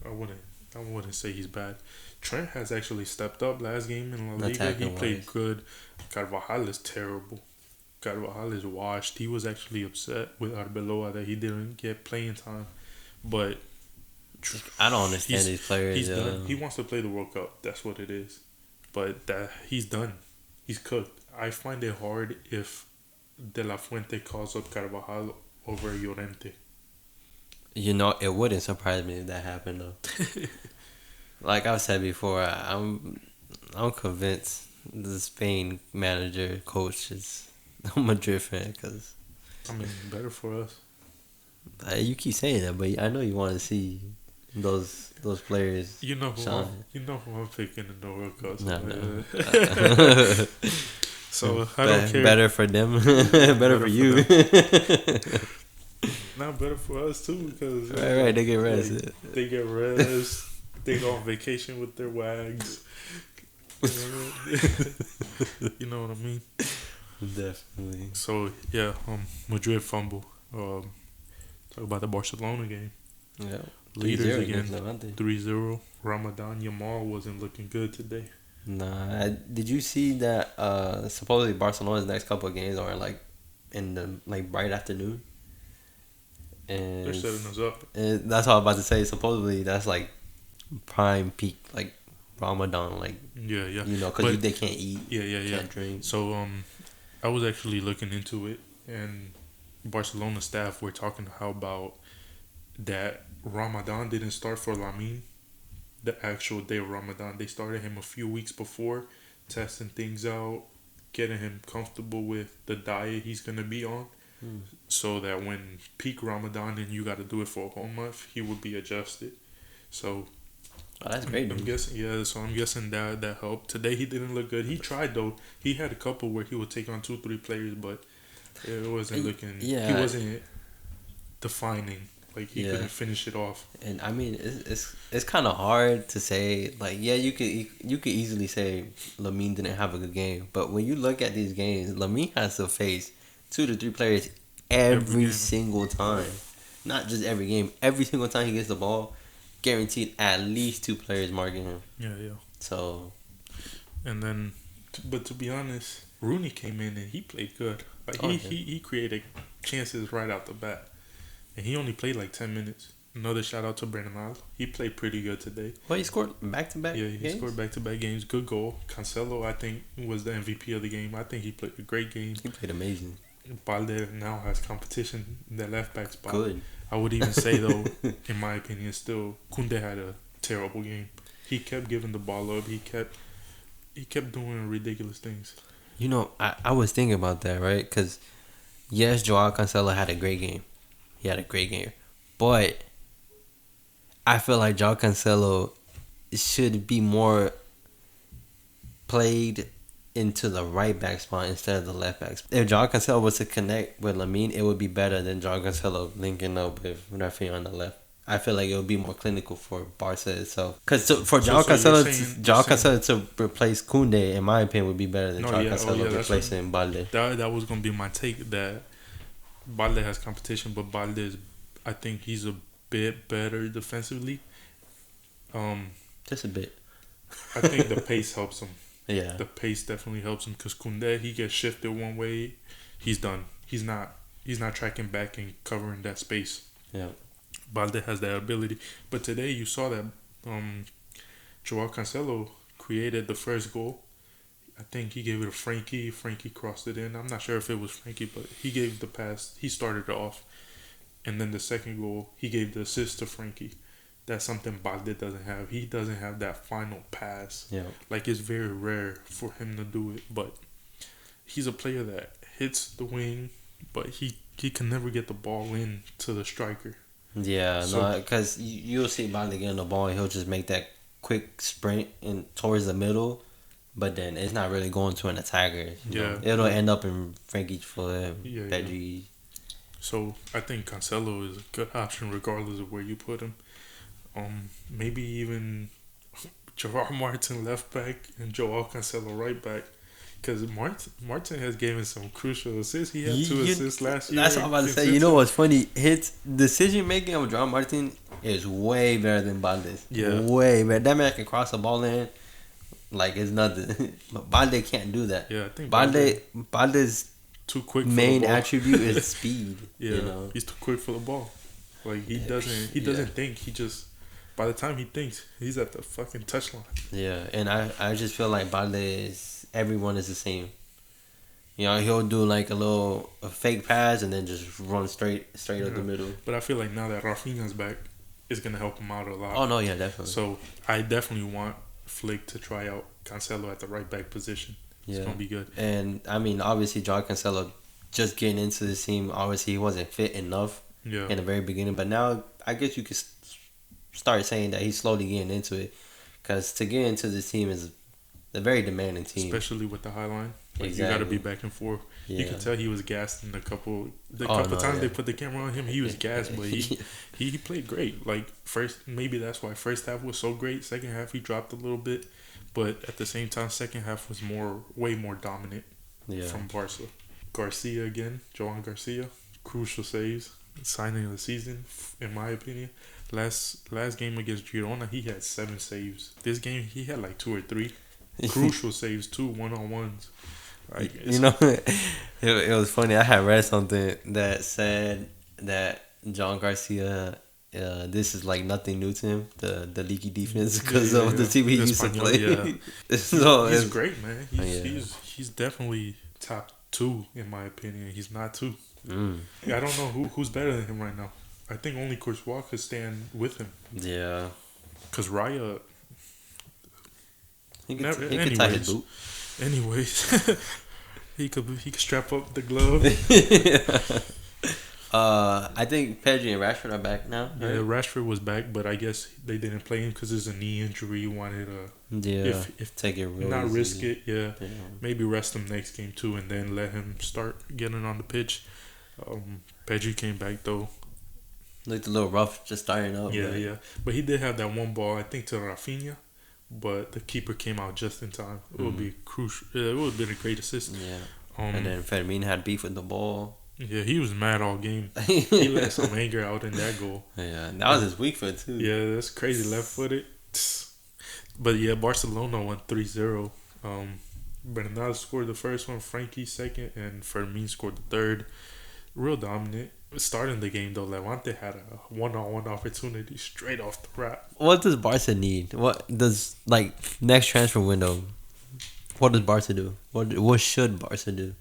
I wouldn't say he's bad. Trent has actually stepped up last game in La Liga. He played good. Carvajal is terrible. Carvajal is washed. He was actually upset with Arbeloa that he didn't get playing time. But I don't understand these players. He's done. He wants to play the World Cup. That's what it is. But he's done. He's cooked. I find it hard if De La Fuente calls up Carvajal over Llorente. You know, it wouldn't surprise me if that happened though. Like I've said before, I'm convinced the Spain manager coach is a Madrid fan because I mean, better for us. You keep saying that, but I know you want to see those players. You know who I'm picking in the World Cup. No. So I don't care. Better for them, better for you. Not better for us too because right, they get rest. They get rest. They go on vacation with their wags. You know what I mean? Definitely. So yeah, Madrid fumble. Talk about the Barcelona game. Yeah. Leaders again. 3-0. Ramadan Yamal wasn't looking good today. Nah. Did you see that supposedly Barcelona's next couple of games are like in the bright afternoon? And they're setting us up. And that's what I was about to say. Supposedly that's like prime peak like Ramadan, like yeah, you know, because they can't eat, can't drink. So I was actually looking into it, and Barcelona staff were talking how about that Ramadan didn't start for Lamine the actual day of Ramadan. They started him a few weeks before, testing things out, getting him comfortable with the diet he's gonna be on, so that when peak Ramadan and you got to do it for a whole month, he would be adjusted. So that's great. I'm guessing that helped. Today he didn't look good. He tried though. He had a couple where he would take on 2-3 players, but it wasn't looking. Yeah. He wasn't defining. Like he couldn't finish it off. And I mean, it's kind of hard to say. Like, yeah, you could easily say Lamine didn't have a good game, but when you look at these games, Lamine has to face 2 to 3 players every single time. Not just every game. Every single time he gets the ball, guaranteed at least 2 players marking him. Yeah. So, and then, but to be honest, Rooney came in and he played good. Like he created chances right out the bat. and he only played like 10 minutes. Another shout out to Bernal. He played pretty good today. Well, he scored back-to-back Yeah, he games? scored back-to-back games. Good goal. Cancelo, I think, was the MVP of the game. I think he played a great game. He played amazing. Balde now has competition in the left back spot. Good. I would even say though, in my opinion, still Koundé had a terrible game. He kept giving the ball up. He kept doing ridiculous things. You know, I was thinking about that, right? Because, yes, Joao Cancelo had a great game. He had a great game. But I feel like Joao Cancelo should be more played into the right back spot instead of the left back spot. If Joao Cancelo was to connect with Lamine, it would be better than Joao Cancelo linking up with Rafinha on the left. I feel like it would be more clinical for Barca itself. Because for Joao Cancelo to replace Koundé, in my opinion, would be better than Joao Cancelo replacing Balde. That was going to be my take, that Balde has competition, but Balde is, I think he's a bit better defensively. Just a bit. I think the pace helps him. Yeah. The pace definitely helps him, because Koundé, he gets shifted one way, he's done. He's not tracking back and covering that space. Yeah. Balde has that ability. But today you saw that Joao Cancelo created the first goal. I think he gave it to Frankie. Frankie crossed it in. I'm not sure if it was Frankie, but he gave the pass. He started it off. And then the second goal, he gave the assist to Frankie. That's something Balde doesn't have. He doesn't have that final pass. Yeah. Like, it's very rare for him to do it. But he's a player that hits the wing, but he can never get the ball in to the striker. Yeah, no, because you'll see Balde getting the ball and he'll just make that quick sprint in towards the middle, but then it's not really going to an attacker. Yeah. It'll end up in Frankie's foot, Pedri. Yeah. So I think Cancelo is a good option regardless of where you put him. Maybe even Gerard Martin left back and Joao Cancelo right back. Because Martin has given some crucial assists. He had 2 assists last year. That's what I'm about to say. You know what's funny? His decision making of Gerard Martin is way better than Balde's. Yeah. Way better. That man can cross the ball in like it's nothing. But Balde can't do that. Yeah, I think Balde's too quick. Main attribute is speed. Yeah, you know? He's too quick for the ball. Like he doesn't think. He just, by the time he thinks, he's at the fucking touchline. Yeah, and I just feel like Balde is. Everyone is the same. You know, he'll do like a fake pass and then just run straight up the middle. But I feel like now that Rafinha's back, it's gonna help him out a lot. Oh no, yeah, definitely. So I definitely want Flick to try out Cancelo at the right back position. It's gonna be good. And I mean, obviously, Joao Cancelo just getting into the team. Obviously, he wasn't fit enough in the very beginning, but now I guess you could start saying that he's slowly getting into it. Because to get into the team is a very demanding team, especially with the high line. Like exactly. You got to be back and forth. Yeah. You can tell he was gassed in the couple times they put the camera on him. He was gassed, but he played great. Like maybe that's why first half was so great. Second half he dropped a little bit, but at the same time, second half was way more dominant from Barca. Garcia again, Joan Garcia, crucial saves, signing of the season in my opinion. Last game against Girona, he had 7 saves. This game he had like 2 or 3. Crucial saves too, 1-on-1s. Like, you know, it was funny. I had read something that said that John Garcia, this is like nothing new to him, the leaky defense, because of the team he used to play. Yeah. So he's great, man. He's definitely top 2 in my opinion. He's not 2. I don't know who's better than him right now. I think only Courtois could stand with him. Yeah, because Raya. He could tie his boot. Anyways, he could strap up the glove. I think Pedri and Rashford are back now. Right? Yeah, Rashford was back, but I guess they didn't play him because it's a knee injury. You wanted to if take it real not easy. Risk it. Yeah, maybe rest him next game too, and then let him start getting on the pitch. Pedri came back though. Looked a little rough just starting up. Yeah. But he did have that one ball, I think, to Rafinha. But the keeper came out just in time. It would be crucial. It would have been a great assist. Yeah. And then Fermin had beef with the ball. Yeah, he was mad all game. He let some anger out in that goal. Yeah, that was his weak foot too. Yeah, that's crazy. Left-footed. But yeah, Barcelona won 3-0. Bernal scored the first one, Frankie second, and Fermin scored the third. Real dominant. Starting the game though, Levante had a one-on-one opportunity straight off the wrap. What does Barca need? What does next transfer window? What does Barca do? What should Barca do?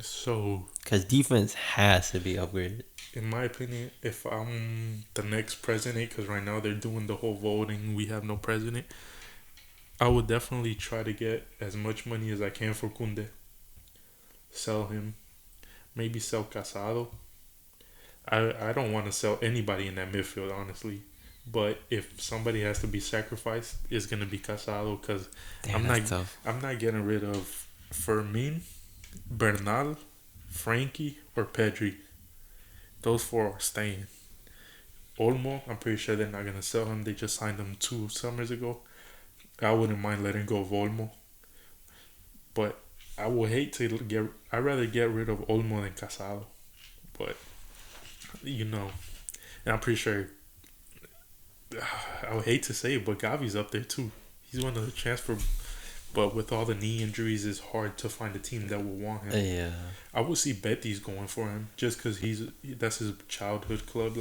So, Because defense has to be upgraded. in my opinion, if I'm the next president, because right now they're doing the whole voting, we have no president. I would definitely try to get as much money as I can for Kunde. Sell him. Maybe sell Casado. I don't want to sell anybody in that midfield, honestly. But if somebody has to be sacrificed, it's gonna be Casado because I'm not getting rid of Fermin, Bernal, Frankie, or Pedri. Those four are staying. Olmo, I'm pretty sure they're not gonna sell him. They just signed him 2 summers ago. I wouldn't mind letting go of Olmo, but I would hate to get. I'd rather get rid of Olmo than Casado, but and I'm pretty sure. I would hate to say it, but Gavi's up there too. He's one of the transfer, but with all the knee injuries, it's hard to find a team that will want him. Yeah. I would see Betis going for him just because that's his childhood club.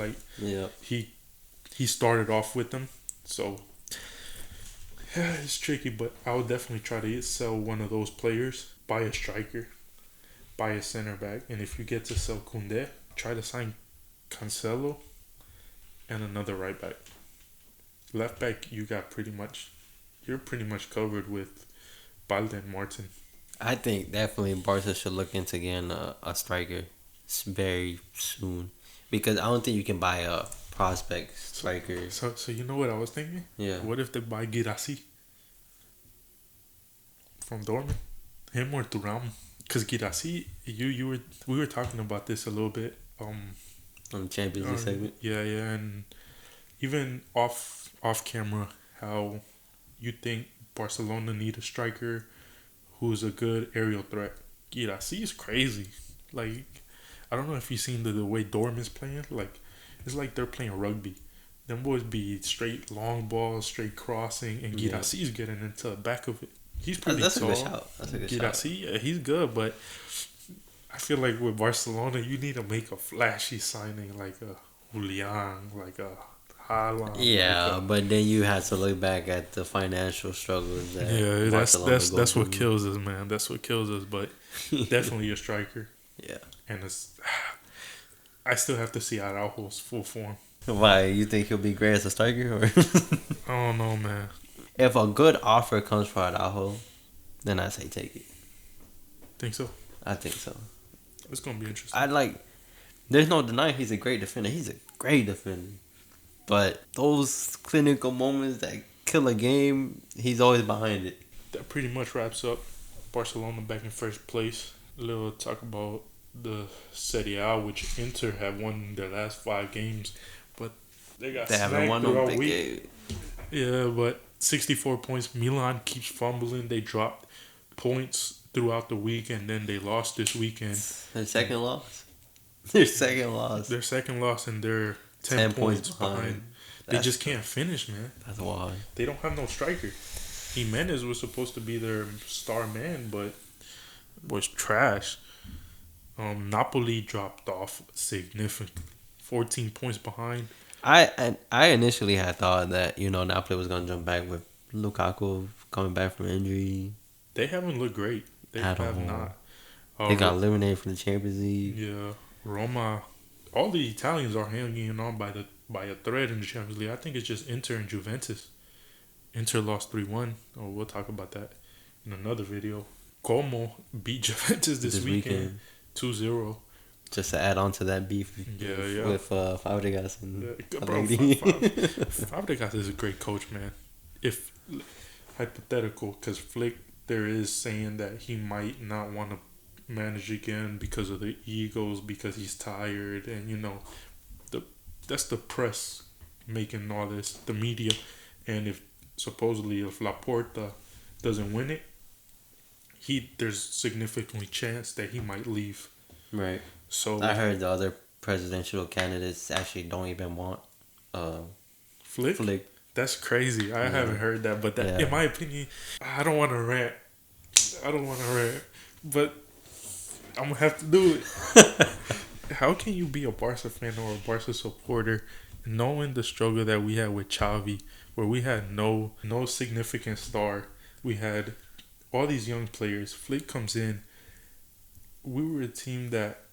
He started off with them, so yeah, it's tricky. But I would definitely try to sell one of those players, buy a striker, buy a center back, and if you get to sell Koundé, try to sign Cancelo and another right back. Left back, you're pretty much covered with Balde and Martin. I think definitely Barca should look into getting a striker very soon, because I don't think you can buy a prospect striker. So you know what I was thinking? Yeah. What if they buy Guirassy from Dortmund? Him or Thuram? Because Guirassy, we were talking about this a little bit. On the Champions League segment. Yeah, and even off camera, how you think Barcelona need a striker who's a good aerial threat. Guirassy is crazy. Like, I don't know if you've seen the way Dortmund's playing. Like, it's like they're playing rugby. Them boys be straight long balls, straight crossing, and Guirassy's getting into the back of it. He's pretty That's tall. a good shout. That's a good Guirassy, yeah, he's good, but I feel like with Barcelona, you need to make a flashy signing like a Julian, like a Haaland. Yeah, but then you have to look back at the financial struggles that that's what kills us, man. That's what kills us. But definitely a striker. Yeah, and I still have to see Araujo's full form. Why, you think he'll be great as a striker? Or I don't know, man. If a good offer comes for Araujo, then I say take it. Think so? I think so. It's gonna be interesting. There's no denying he's a great defender. He's a great defender. But those clinical moments that kill a game, he's always behind it. That pretty much wraps up Barcelona back in first place. A little talk about the Serie, which Inter have won their last 5 games, but they haven't won no big game. Yeah, but 64 points. Milan keeps fumbling. They dropped points throughout the week, and then they lost this weekend. Their second loss. Their second loss, and they're 10 points behind. They just can't finish, man. That's wild. They don't have no striker. Jimenez was supposed to be their star man, but was trash. Napoli dropped off significantly. 14 points behind. I initially had thought that, Napoli was going to jump back with Lukaku coming back from injury. They haven't looked great. They have not. They got eliminated from the Champions League. Yeah. Roma. All the Italians are hanging on by a thread in the Champions League. I think it's just Inter and Juventus. Inter lost 3-1. Oh, we'll talk about that in another video. Como beat Juventus this weekend 2-0. Just to add on to that beef with Fabregas and Fabregas is a great coach, man. If hypothetical, because Flick there is saying that he might not want to manage again because of the egos, because he's tired, and that's the press making all this, the media, and if Laporta doesn't win it, there's significantly chance that he might leave. Right. So I heard the other presidential candidates actually don't even want Flick. That's crazy. I haven't heard that, but in my opinion, I don't want to rant, but I'm gonna have to do it. how can you be a Barca fan or a Barca supporter knowing the struggle that we had with Xavi, where we had no significant star, we had all these young players. Flick comes in. We were a team that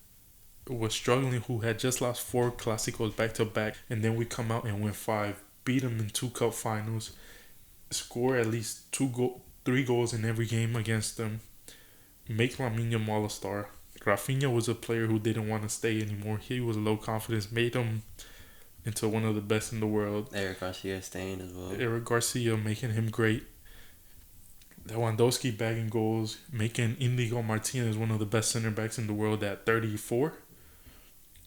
was struggling, who had just lost 4 Clásicos back to back, and then we come out and win 5, beat them in 2 cup finals, score at least 3 goals in every game against them, make Lamine Yamal a star. Rafinha was a player who didn't want to stay anymore. He was low confidence, made him into one of the best in the world. Eric Garcia staying as well. Eric Garcia making him great. Lewandowski bagging goals, making Inigo Martinez one of the best center backs in the world at 34.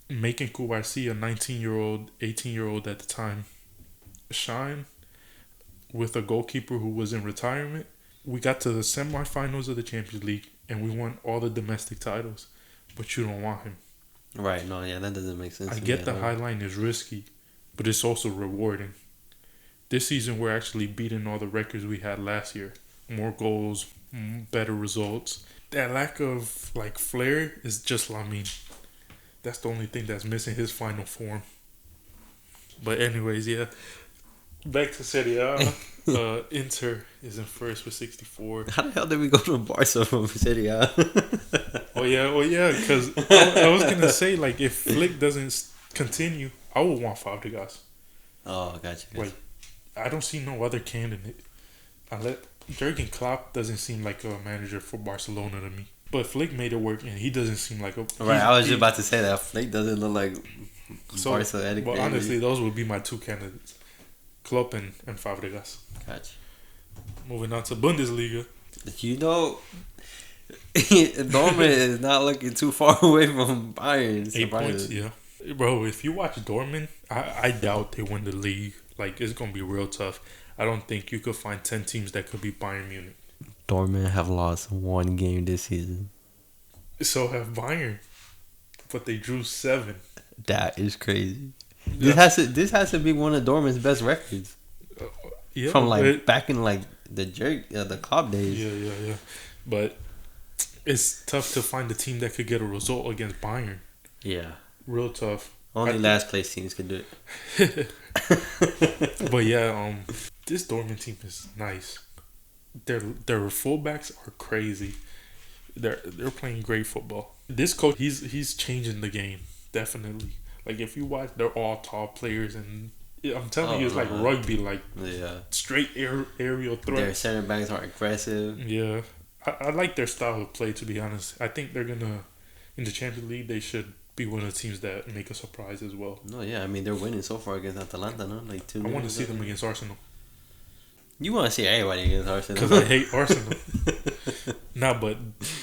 Making Cubarsí, a 19-year-old, 18-year-old at the time, shine with a goalkeeper who was in retirement. We got to the semifinals of the Champions League and we won all the domestic titles, but you don't want him. Right, no, yeah, that doesn't make sense. I get the high line is risky, but it's also rewarding. This season, we're actually beating all the records we had last year. More goals, better results. That lack of flair is just Lamine. That's the only thing that's missing his final form. But anyways, yeah. Back to Serie A. Inter is in first with 64. How the hell did we go to Barca from Serie A? Oh yeah. Because I was gonna say if Flick doesn't continue, I would want Fabregas. Oh, gotcha. I don't see no other candidate. Jurgen Klopp doesn't seem like a manager for Barcelona to me. But Flick made it work, and he doesn't seem like a... Right, I was just about to say that. Flick doesn't look like Barca. But honestly, those would be my 2 candidates. Klopp and Fabregas. Gotcha. Moving on to Bundesliga. You know, Dortmund is not looking too far away from Bayern. 8 points, yeah. Bro, if you watch Dortmund, I doubt they win the league. It's going to be real tough. I don't think you could find 10 teams that could beat Bayern Munich. Dortmund have lost 1 game this season. So have Bayern. But they drew 7. That is crazy. Yeah. This has to be one of Dortmund's best records. Yeah. From back in the Klopp days. Yeah. But it's tough to find a team that could get a result against Bayern. Yeah. Real tough. Only last place teams can do it. But yeah, this Dortmund team is nice. Their fullbacks are crazy. They're playing great football. This coach, he's changing the game, definitely. If you watch, they're all tall players, and I'm telling you, it's like rugby, straight aerial threat. Their center backs are aggressive. Yeah, I like their style of play. To be honest, I think they're gonna in the Champions League. They should be one of the teams that make a surprise as well. No, yeah, I mean they're winning so far against Atalanta, no? 2. I want to see them against Arsenal. You want to see everybody against Arsenal? Because I hate Arsenal. But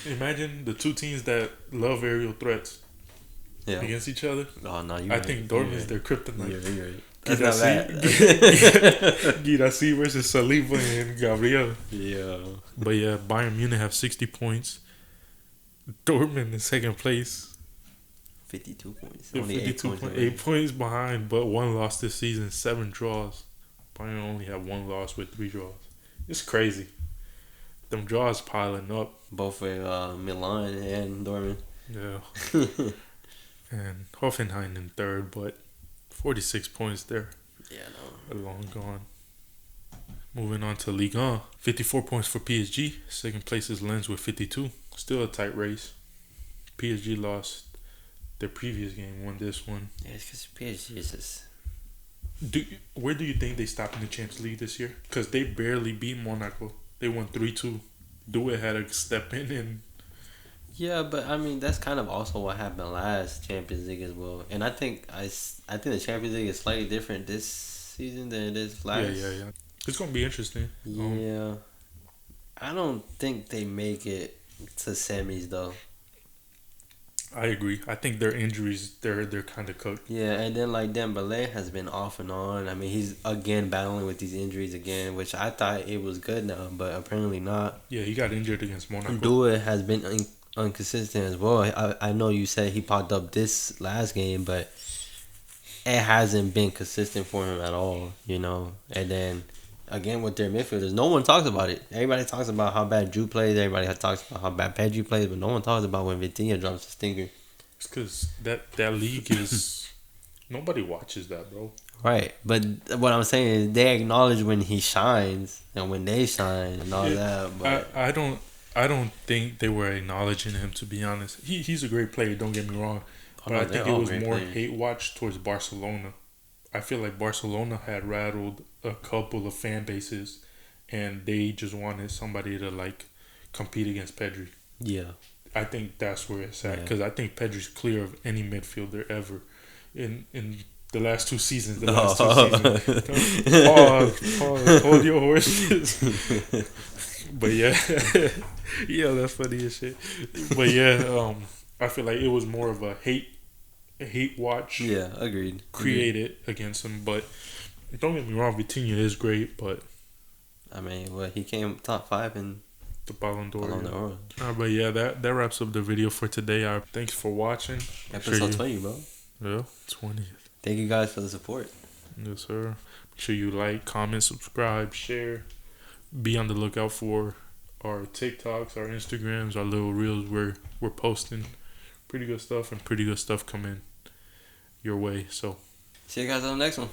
imagine the 2 teams that love aerial threats against each other. Oh no, I think Dortmund's their kryptonite. You're right. That's not bad. Girassi versus Saliba and Gabriel. Yeah. But yeah, Bayern Munich have 60 points. Dortmund in second place. 52 points. They're Only 52 8 points. 8 points behind, but 1 loss this season, 7 draws. Bayern only have 1 loss with 3 draws. It's crazy. Them draws piling up. Both for Milan and Dortmund. Yeah. And Hoffenheim in third, but 46 points there. Yeah, no. Long gone. Moving on to Ligue 1. 54 points for PSG. Second place is Lens with 52. Still a tight race. PSG lost their previous game, won this one. Yeah, it's because PSG is just... Where do you think they stopped in the Champions League this year? Because they barely beat Monaco. They won 3-2. Doué had to step in and... Yeah, but I mean that's kind of also what happened last Champions League as well. And I think the Champions League is slightly different this season than it is last. Yeah. It's gonna be interesting. Yeah, I don't think they make it to semis though. I agree. I think their injuries, they're kind of cooked. Yeah, and then Dembélé has been off and on. I mean, he's again battling with these injuries again, which I thought it was good now, but apparently not. Yeah, he got injured against Monaco. Doué has been inconsistent as well. I know you said he popped up this last game, but it hasn't been consistent for him at all, And then again with their midfielders, no one talks about it. Everybody talks about how bad Drew plays. Everybody talks about how bad Pedri plays, but no one talks about when Vitinha drops a stinker. It's because that league is nobody watches that, bro. Right, but what I'm saying is they acknowledge when he shines and when they shine and all that. But I don't think they were acknowledging him, to be honest. He's a great player, don't get me wrong. But I think it was more hate watch towards Barcelona. I feel like Barcelona had rattled a couple of fan bases and they just wanted somebody to like compete against Pedri. yeah, I think that's where it's at because I think Pedri's clear of any midfielder ever in the last two seasons. Hold your horses. But yeah, yeah, that's funny as shit. But yeah, I feel like it was more of a hate watch. Yeah, agreed. Created against him, but don't get me wrong, Vitinha is great, but I mean, well, he came top 5 in the Ballon d'Or. But yeah, that wraps up the video for today. Thanks for watching. Episode 20, bro. Yeah, 20. Thank you guys for the support. Yes, sir. Make sure you like, comment, subscribe, share. Be on the lookout for our TikToks, our Instagrams, our little reels where we're posting pretty good stuff and pretty good stuff coming your way. So see you guys on the next one.